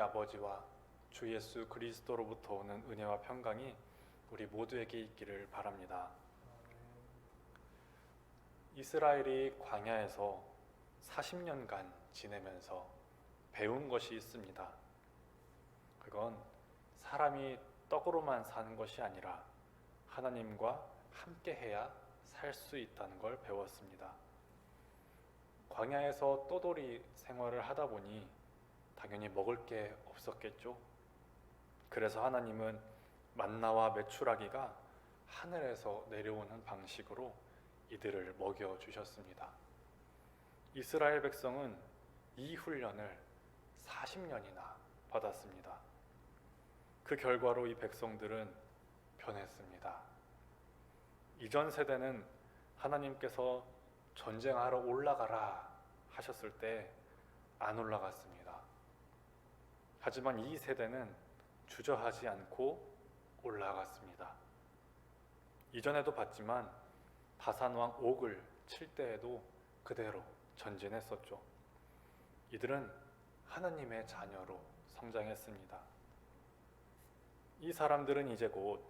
아버지와 주 예수 그리스도로부터 오는 은혜와 평강이 우리 모두에게 있기를 바랍니다. 이스라엘이 광야에서 40년간 지내면서 배운 것이 있습니다. 그건 사람이 떡으로만 사는 것이 아니라 하나님과 함께해야 살 수 있다는 걸 배웠습니다. 광야에서 떠돌이 생활을 하다 보니 당연히 먹을 게 없었겠죠. 그래서 하나님은 만나와 메추라기가 하늘에서 내려오는 방식으로 이들을 먹여주셨습니다. 이스라엘 백성은 이 훈련을 40년이나 받았습니다. 그 결과로 이 백성들은 변했습니다. 이전 세대는 하나님께서 전쟁하러 올라가라 하셨을 때 안 올라갔습니다. 하지만 이 세대는 주저하지 않고 올라갔습니다. 이전에도 봤지만 바산왕 옥을 칠 때에도 그대로 전진했었죠. 이들은 하나님의 자녀로 성장했습니다. 이 사람들은 이제 곧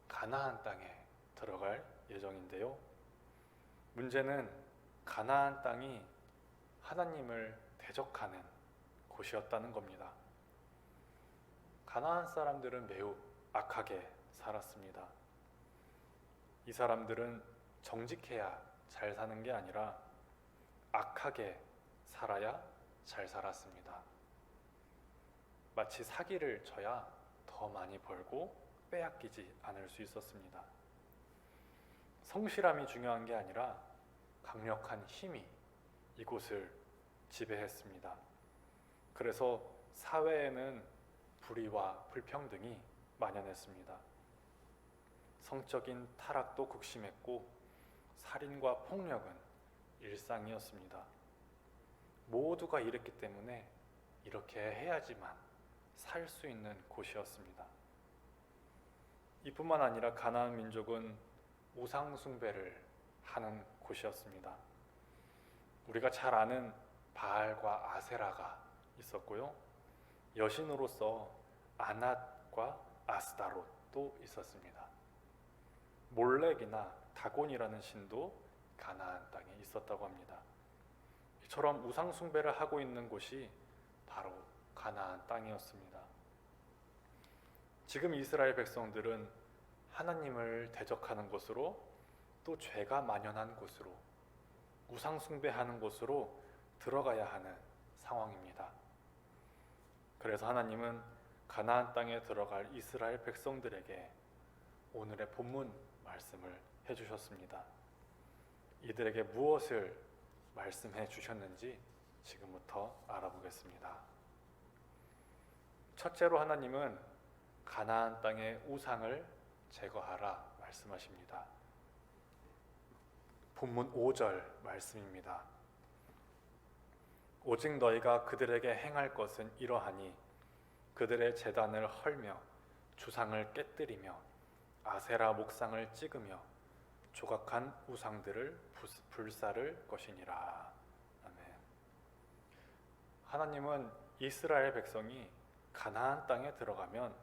가나안 땅에 들어갈 예정인데요. 문제는 가나안 땅이 하나님을 대적하는 곳이었다는 겁니다. 가나안 사람들은 매우 악하게 살았습니다. 이 사람들은 정직해야 잘 사는 게 아니라 악하게 살아야 잘 살았습니다. 마치 사기를 쳐야 더 많이 벌고 빼앗기지 않을 수 있었습니다. 성실함이 중요한 게 아니라 강력한 힘이 이곳을 지배했습니다. 그래서 사회에는 불의와 불평등이 만연했습니다. 성적인 타락도 극심했고 살인과 폭력은 일상이었습니다. 모두가 이랬기 때문에 이렇게 해야지만 살 수 있는 곳이었습니다. 이뿐만 아니라 가나안 민족은 우상 숭배를 하는 곳이었습니다. 우리가 잘 아는 바알과 아세라가 있었고요. 여신으로서 아낫과 아스다롯도 있었습니다. 몰렉이나 다곤이라는 신도 가나안 땅에 있었다고 합니다. 이처럼 우상 숭배를 하고 있는 곳이 바로 가나안 땅이었습니다. 지금 이스라엘 백성들은 하나님을 대적하는 곳으로 또 죄가 만연한 곳으로 우상 숭배하는 곳으로 들어가야 하는 상황입니다. 그래서 하나님은 가나안 땅에 들어갈 이스라엘 백성들에게 오늘의 본문 말씀을 해주셨습니다. 이들에게 무엇을 말씀해 주셨는지 지금부터 알아보겠습니다. 첫째로 하나님은 가나안 땅의 우상을 제거하라 말씀하십니다. 본문 5절 말씀입니다. 오직 너희가 그들에게 행할 것은 이러하니 그들의 제단을 헐며 주상을 깨뜨리며 아세라 목상을 찍으며 조각한 우상들을 불사를 것이니라. 아멘. 하나님은 이스라엘 백성이 가나안 땅에 들어가면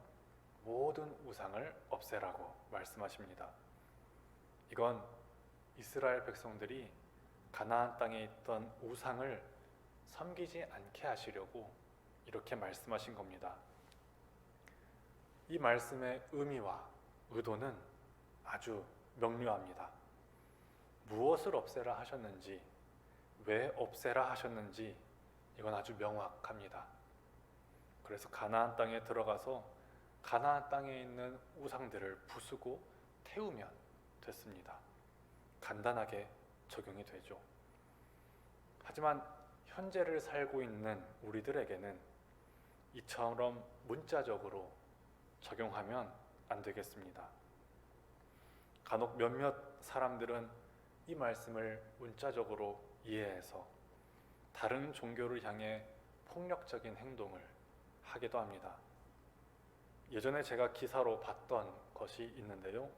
모든 우상을 없애라고 말씀하십니다. 이건 이스라엘 백성들이 가나안 땅에 있던 우상을 섬기지 않게 하시려고 이렇게 말씀하신 겁니다. 이 말씀의 의미와 의도는 아주 명료합니다. 무엇을 없애라 하셨는지, 왜 없애라 하셨는지 이건 아주 명확합니다. 그래서 가나안 땅에 들어가서 가나안 땅에 있는 우상들을 부수고 태우면 됐습니다. 간단하게 적용이 되죠. 하지만 현재를 살고 있는 우리들에게는 이처럼 문자적으로 적용하면 안 되겠습니다. 간혹 몇몇 사람들은 이 말씀을 문자적으로 이해해서 다른 종교를 향해 폭력적인 행동을 하기도 합니다. 예전에 제가 기사로 봤던 것이 있는데요.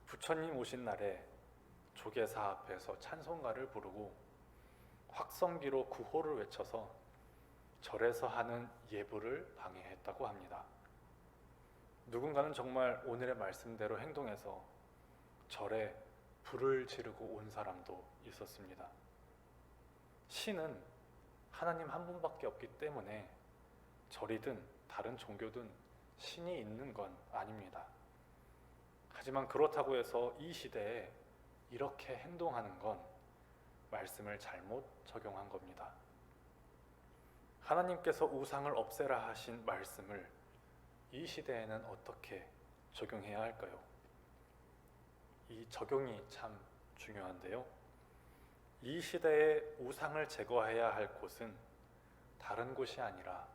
부처님 오신 날에 조계사 앞에서 찬송가를 부르고 확성기로 구호를 외쳐서 절에서 하는 예불을 방해했다고 합니다. 누군가는 정말 오늘의 말씀대로 행동해서 절에 불을 지르고 온 사람도 있었습니다. 신은 하나님 한 분밖에 없기 때문에 절이든 다른 종교든 신이 있는 건 아닙니다. 하지만 그렇다고 해서 이 시대에 이렇게 행동하는 건 말씀을 잘못 적용한 겁니다. 하나님께서 우상을 없애라 하신 말씀을 이 시대에는 어떻게 적용해야 할까요? 이 적용이 참 중요한데요. 이 시대에 우상을 제거해야 할 곳은 다른 곳이 아니라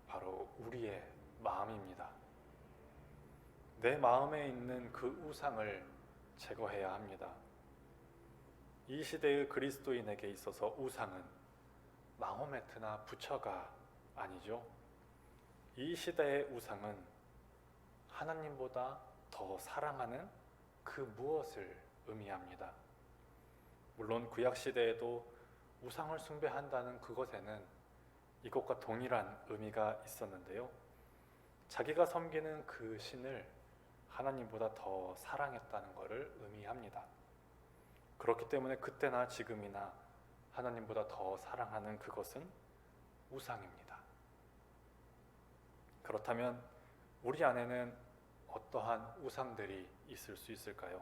바로 우리의 마음입니다. 내 마음에 있는 그 우상을 제거해야 합니다. 이 시대의 그리스도인에게 있어서 우상은 마호메트나 부처가 아니죠. 이 시대의 우상은 하나님보다 더 사랑하는 그 무엇을 의미합니다. 물론 구약 시대에도 우상을 숭배한다는 그것에는 이것과 동일한 의미가 있었는데요. 자기가 섬기는 그 신을 하나님보다 더 사랑했다는 것을 의미합니다. 그렇기 때문에 그때나 지금이나 하나님보다 더 사랑하는 그것은 우상입니다. 그렇다면 우리 안에는 어떠한 우상들이 있을 수 있을까요?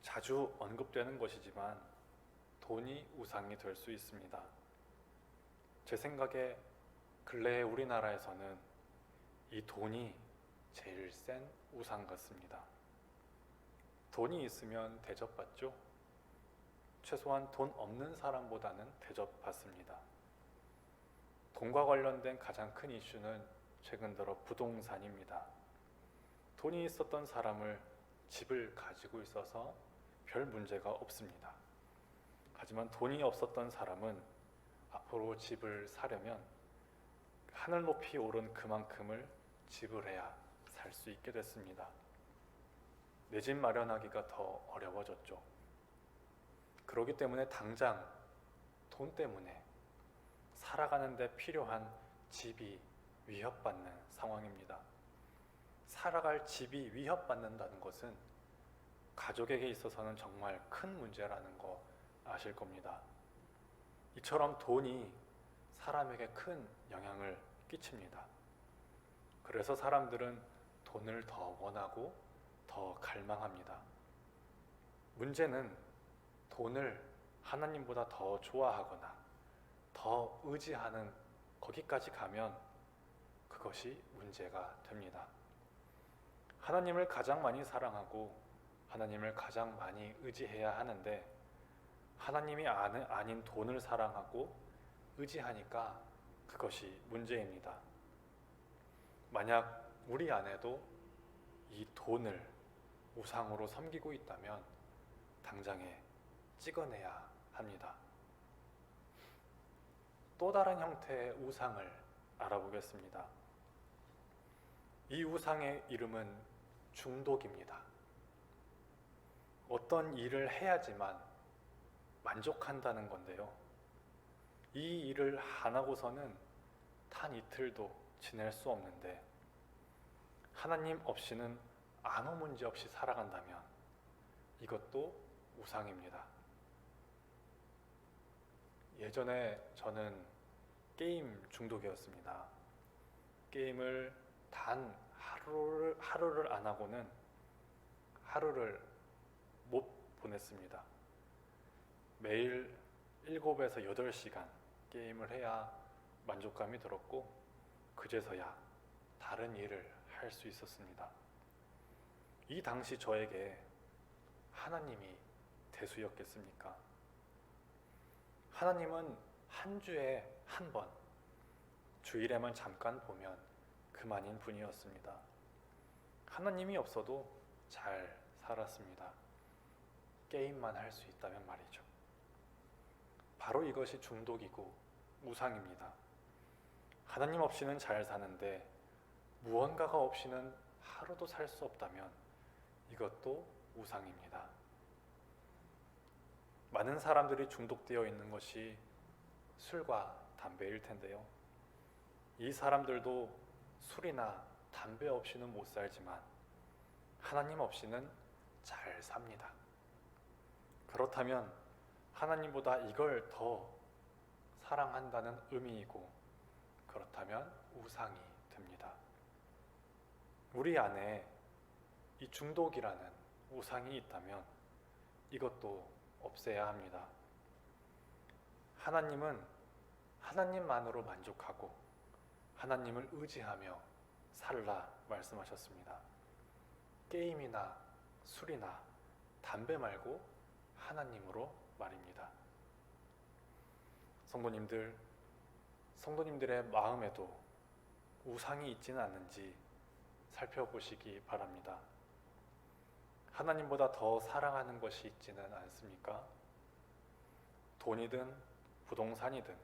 자주 언급되는 것이지만 돈이 우상이 될 수 있습니다. 제 생각에 근래에 우리나라에서는 이 돈이 제일 센 우상 같습니다. 돈이 있으면 대접받죠? 최소한 돈 없는 사람보다는 대접받습니다. 돈과 관련된 가장 큰 이슈는 최근 들어 부동산입니다. 돈이 있었던 사람을 집을 가지고 있어서 별 문제가 없습니다. 하지만 돈이 없었던 사람은 앞으로 집을 사려면 하늘 높이 오른 그만큼을 지불해야 살 수 있게 됐습니다. 내 집 마련하기가 더 어려워졌죠. 그렇기 때문에 당장 돈 때문에 살아가는 데 필요한 집이 위협받는 상황입니다. 살아갈 집이 위협받는다는 것은 가족에게 있어서는 정말 큰 문제라는 거 아실 겁니다. 이처럼 돈이 사람에게 큰 영향을 끼칩니다. 그래서 사람들은 돈을 더 원하고 더 갈망합니다. 문제는 돈을 하나님보다 더 좋아하거나 더 의지하는 거기까지 가면 그것이 문제가 됩니다. 하나님을 가장 많이 사랑하고 하나님을 가장 많이 의지해야 하는데 하나님이 아닌 돈을 사랑하고 의지하니까 그것이 문제입니다. 만약 우리 안에도 이 돈을 우상으로 섬기고 있다면 당장에 찍어내야 합니다. 또 다른 형태의 우상을 알아보겠습니다. 이 우상의 이름은 중독입니다. 어떤 일을 해야지만 만족한다는 건데요. 이 일을 안 하고서는 단 이틀도 지낼 수 없는데 하나님 없이는 아무 문제 없이 살아간다면 이것도 우상입니다. 예전에 저는 게임 중독이었습니다. 게임을 단 하루를 안 하고는 하루를 못 보냈습니다. 매일 7에서 8시간 게임을 해야 만족감이 들었고 그제서야 다른 일을 할 수 있었습니다. 이 당시 저에게 하나님이 대수였겠습니까? 하나님은 한 주에 한 번, 주일에만 잠깐 보면 그만인 분이었습니다. 하나님이 없어도 잘 살았습니다. 게임만 할 수 있다면 말이죠. 바로 이것이 중독이고 우상입니다. 하나님 없이는 잘 사는데 무언가가 없이는 하루도 살 수 없다면 이것도 우상입니다. 많은 사람들이 중독되어 있는 것이 술과 담배일 텐데요. 이 사람들도 술이나 담배 없이는 못 살지만 하나님 없이는 잘 삽니다. 그렇다면 하나님보다 이걸 더 사랑한다는 의미이고, 그렇다면 우상이 됩니다. 우리 안에 이 중독이라는 우상이 있다면 이것도 없애야 합니다. 하나님은 하나님만으로 만족하고 하나님을 의지하며 살라 말씀하셨습니다. 게임이나 술이나 담배 말고 하나님으로 말입니다. 성도님들의 마음에도 우상이 있지는 않는지 살펴보시기 바랍니다. 하나님보다 더 사랑하는 것이 있지는 않습니까? 돈이든 부동산이든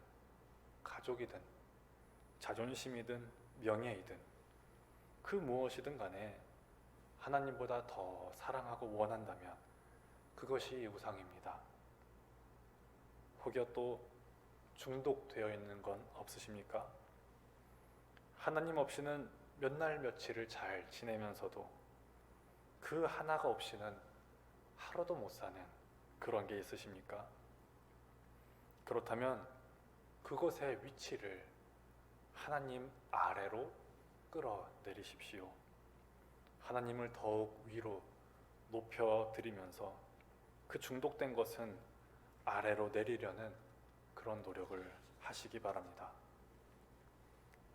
가족이든 자존심이든 명예이든 그 무엇이든 간에 하나님보다 더 사랑하고 원한다면 그것이 우상입니다. 혹여 또 중독되어 있는 건 없으십니까? 하나님 없이는 몇 날 며칠을 잘 지내면서도 그 하나가 없이는 하루도 못 사는 그런 게 있으십니까? 그렇다면 그곳의 위치를 하나님 아래로 끌어내리십시오. 하나님을 더욱 위로 높여드리면서 그 중독된 것은 아래로 내리려는 그런 노력을 하시기 바랍니다.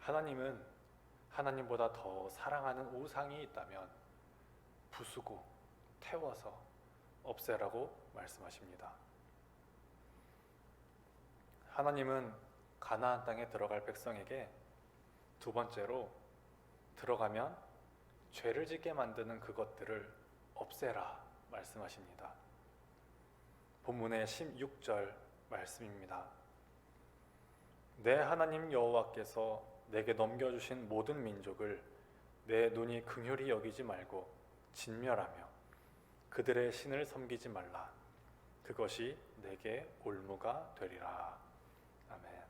하나님은 하나님보다 더 사랑하는 우상이 있다면 부수고 태워서 없애라고 말씀하십니다. 하나님은 가나안 땅에 들어갈 백성에게 두 번째로 들어가면 죄를 짓게 만드는 그것들을 없애라 말씀하십니다. 본문의 16절 말씀입니다. 내 하나님 여호와께서 내게 넘겨주신 모든 민족을 내 눈이 긍휼히 여기지 말고 진멸하며 그들의 신을 섬기지 말라. 그것이 내게 올무가 되리라. 아멘.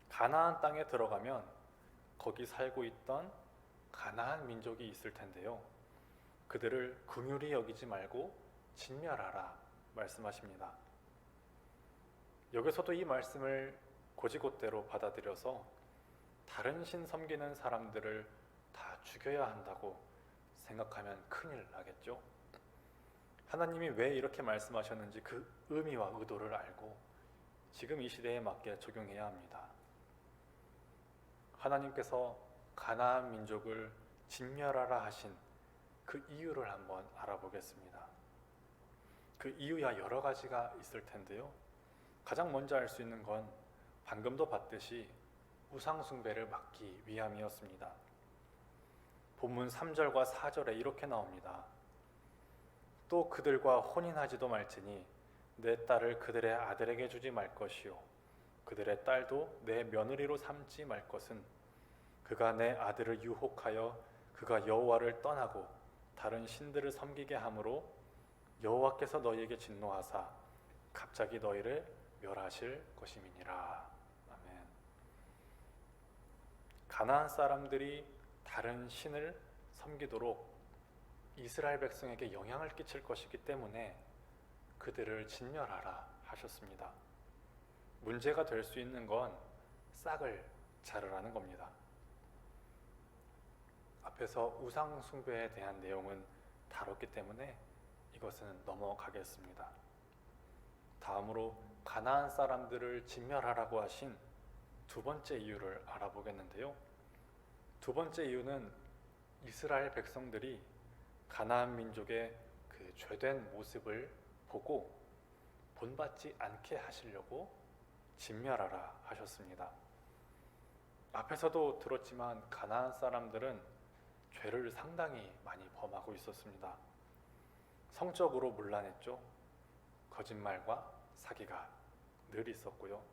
가나안 땅에 들어가면 거기 살고 있던 가나안 민족이 있을 텐데요. 그들을 긍휼히 여기지 말고 진멸하라 말씀하십니다. 여기서도 이 말씀을 곧이곧대로 받아들여서 다른 신 섬기는 사람들을 다 죽여야 한다고 생각하면 큰일 나겠죠. 하나님이 왜 이렇게 말씀하셨는지 그 의미와 의도를 알고 지금 이 시대에 맞게 적용해야 합니다. 하나님께서 가나안 민족을 진멸하라 하신 그 이유를 한번 알아보겠습니다. 그 이유야 여러 가지가 있을 텐데요. 가장 먼저 알 수 있는 건 방금도 봤듯이 우상 숭배를 막기 위함이었습니다. 본문 3절과 4절에 이렇게 나옵니다. 또 그들과 혼인하지도 말지니 내 딸을 그들의 아들에게 주지 말 것이요 그들의 딸도 내 며느리로 삼지 말 것은 그가 내 아들을 유혹하여 그가 여호와를 떠나고 다른 신들을 섬기게 함으로 여호와께서 너희에게 진노하사 갑자기 너희를 멸하실 것임이니라. 아멘. 가나안 사람들이 다른 신을 섬기도록 이스라엘 백성에게 영향을 끼칠 것이기 때문에 그들을 진멸하라 하셨습니다. 문제가 될 수 있는 건 싹을 자르라는 겁니다. 앞에서 우상 숭배에 대한 내용은 다뤘기 때문에 이것은 넘어가겠습니다. 다음으로 가나안 사람들을 진멸하라고 하신 두 번째 이유를 알아보겠는데요. 두 번째 이유는 이스라엘 백성들이 가나안 민족의 그 죄된 모습을 보고 본받지 않게 하시려고 진멸하라 하셨습니다. 앞에서도 들었지만 가나안 사람들은 죄를 상당히 많이 범하고 있었습니다. 성적으로 문란했죠. 거짓말과 사기가 늘 있었고요.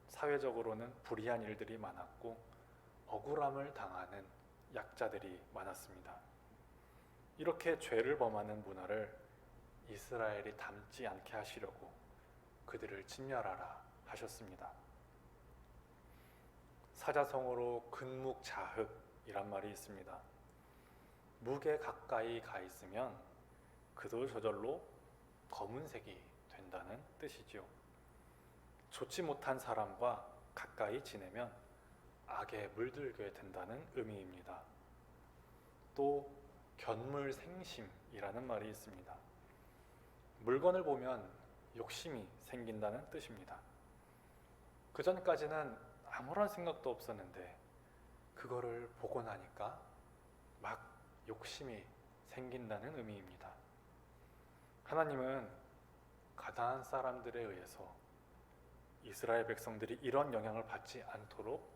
사회적으로는 불의한 일들이 많았고 억울함을 당하는 약자들이 많았습니다. 이렇게 죄를 범하는 문화를 이스라엘이 닮지 않게 하시려고 그들을 진멸하라 하셨습니다. 사자성어로 근묵자흑이란 말이 있습니다. 묵에 가까이 가 있으면 그도 저절로 검은색이 된다는 뜻이지요. 좋지 못한 사람과 가까이 지내면 악에 물들게 된다는 의미입니다. 또 견물생심이라는 말이 있습니다. 물건을 보면 욕심이 생긴다는 뜻입니다. 그전까지는 아무런 생각도 없었는데 그거를 보고 나니까 막 욕심이 생긴다는 의미입니다. 하나님은 가나안 사람들에 의해서 이스라엘 백성들이 이런 영향을 받지 않도록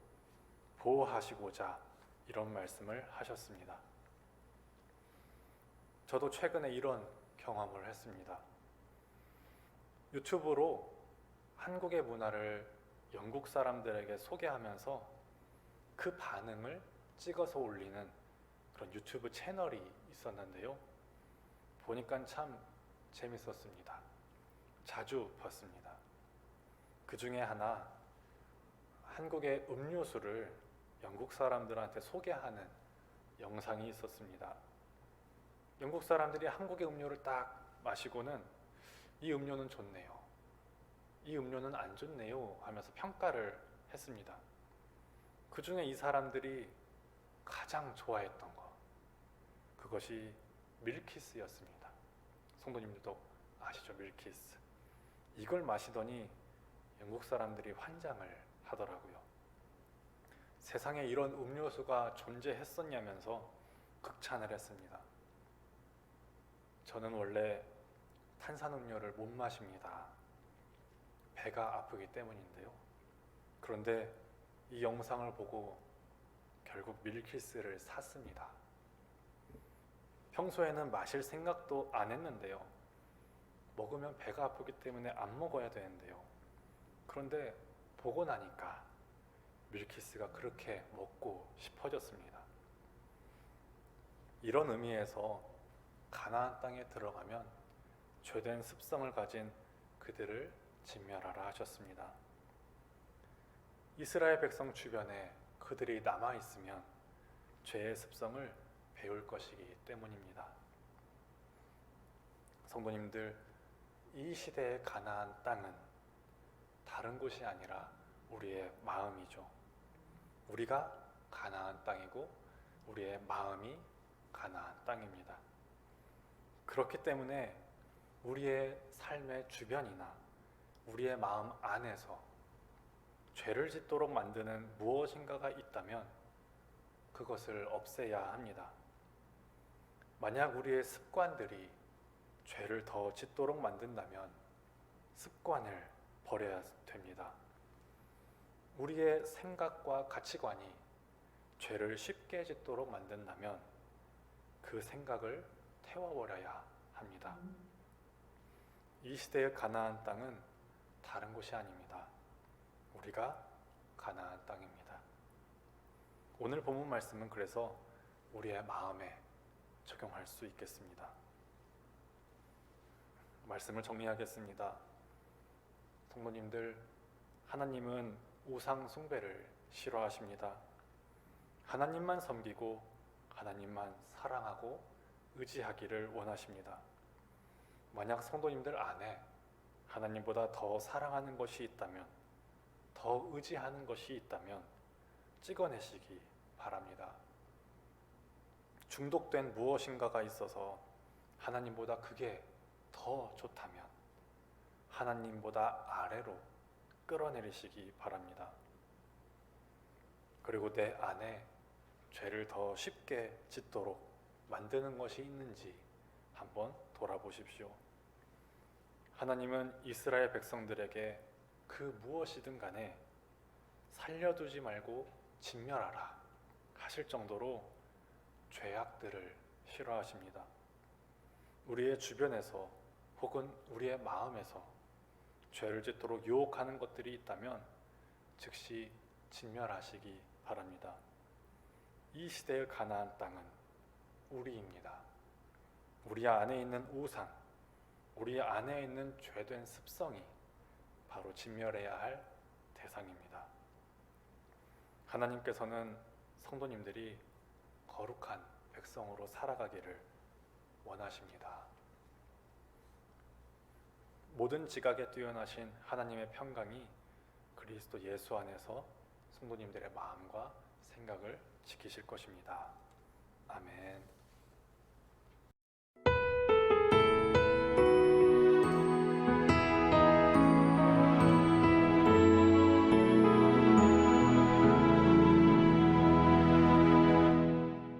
보호하시고자 이런 말씀을 하셨습니다. 저도 최근에 이런 경험을 했습니다. 유튜브로 한국의 문화를 영국 사람들에게 소개하면서 그 반응을 찍어서 올리는 그런 유튜브 채널이 있었는데요. 보니까 참 재밌었습니다. 자주 봤습니다. 그 중에 하나, 한국의 음료수를 영국 사람들한테 소개하는 영상이 있었습니다. 영국 사람들이 한국의 음료를 딱 마시고는 이 음료는 좋네요, 이 음료는 안 좋네요 하면서 평가를 했습니다. 그 중에 이 사람들이 가장 좋아했던 것, 그것이 밀키스였습니다. 성도님들도 아시죠? 밀키스. 이걸 마시더니 영국 사람들이 환장을 하더라고요. 세상에 이런 음료수가 존재했었냐면서 극찬을 했습니다. 저는 원래 탄산음료를 못 마십니다. 배가 아프기 때문인데요. 그런데 이 영상을 보고 결국 밀키스를 샀습니다. 평소에는 마실 생각도 안 했는데요. 먹으면 배가 아프기 때문에 안 먹어야 되는데요. 그런데 보고 나니까 밀키스가 그렇게 먹고 싶어졌습니다. 이런 의미에서 가나안 땅에 들어가면 죄된 습성을 가진 그들을 진멸하라 하셨습니다. 이스라엘 백성 주변에 그들이 남아있으면 죄의 습성을 배울 것이기 때문입니다. 성도님들, 이 시대의 가나안 땅은 다른 곳이 아니라 우리의 마음이죠. 우리가 가나안 땅이고 우리의 마음이 가나안 땅입니다. 그렇기 때문에 우리의 삶의 주변이나 우리의 마음 안에서 죄를 짓도록 만드는 무엇인가가 있다면 그것을 없애야 합니다. 만약 우리의 습관들이 죄를 더 짓도록 만든다면 습관을 버려야 됩니다. 우리의 생각과 가치관이 죄를 쉽게 짓도록 만든다면 그 생각을 태워버려야 합니다. 이 시대의 가나안 땅은 다른 곳이 아닙니다. 우리가 가나안 땅입니다. 오늘 본문 말씀은 그래서 우리의 마음에 적용할 수 있겠습니다. 말씀을 정리하겠습니다. 성도님들, 하나님은 우상 숭배를 싫어하십니다. 하나님만 섬기고 하나님만 사랑하고 의지하기를 원하십니다. 만약 성도님들 안에 하나님보다 더 사랑하는 것이 있다면, 더 의지하는 것이 있다면 찍어내시기 바랍니다. 중독된 무엇인가가 있어서 하나님보다 그게 더 좋다면 하나님보다 아래로 끌어내리시기 바랍니다. 그리고 내 안에 죄를 더 쉽게 짓도록 만드는 것이 있는지 한번 돌아보십시오. 하나님은 이스라엘 백성들에게 그 무엇이든 간에 살려두지 말고 진멸하라 하실 정도로 죄악들을 싫어하십니다. 우리의 주변에서 혹은 우리의 마음에서 죄를 짓도록 유혹하는 것들이 있다면 즉시 진멸하시기 바랍니다. 이 시대의 가나안 땅은 우리입니다. 우리 안에 있는 우상, 우리 안에 있는 죄된 습성이 바로 진멸해야 할 대상입니다. 하나님께서는 성도님들이 거룩한 백성으로 살아가기를 원하십니다. 모든 지각에 뛰어나신 하나님의 평강이 그리스도 예수 안에서 성도님들의 마음과 생각을 지키실 것입니다. 아멘.